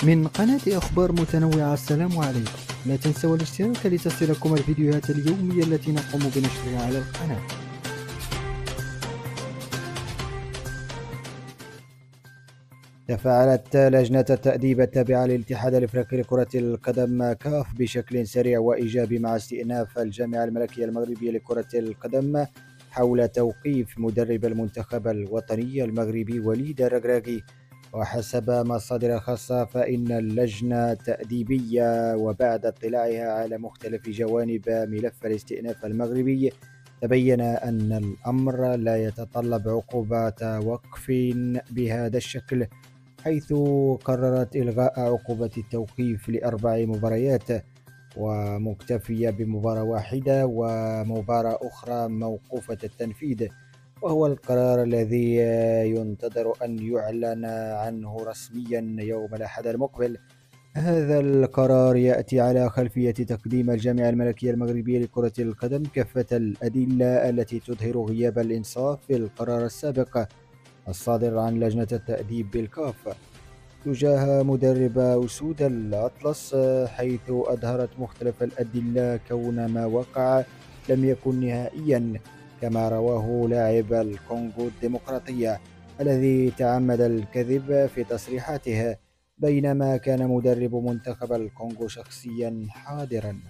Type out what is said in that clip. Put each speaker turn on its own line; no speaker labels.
من قناة أخبار متنوعة. السلام عليكم، لا تنسوا الاشتراك لتصلكم الفيديوهات اليومية التي نقوم بنشرها على القناة. تفاعلت لجنة التأديب التابعة للاتحاد الإفريقي لكرة القدم كاف بشكل سريع وإيجابي مع استئناف الجامعة الملكية المغربية لكرة القدم حول توقيف مدرب المنتخب الوطني المغربي وليد الركراكي. وحسب مصادر خاصة فإن اللجنة التأديبية وبعد اطلاعها على مختلف جوانب ملف الاستئناف المغربي تبين أن الأمر لا يتطلب عقوبة وقف بهذا الشكل، حيث قررت إلغاء عقوبة التوقيف ل4 مباريات ومكتفية بمباراة واحدة ومباراة أخرى موقوفة التنفيذ، وهو القرار الذي ينتظر أن يعلن عنه رسميا يوم الأحد المقبل. هذا القرار يأتي على خلفية تقديم الجامعة الملكية المغربية لكرة القدم كافة الأدلة التي تظهر غياب الإنصاف في القرار السابق الصادر عن لجنة التأديب بالكاف تجاه مدرب أسود الأطلس، حيث أظهرت مختلف الأدلة كون ما وقع لم يكن نهائيا، كما رواه لاعب الكونغو الديمقراطية الذي تعمد الكذب في تصريحاته، بينما كان مدرب منتخب الكونغو شخصيا حاضرا.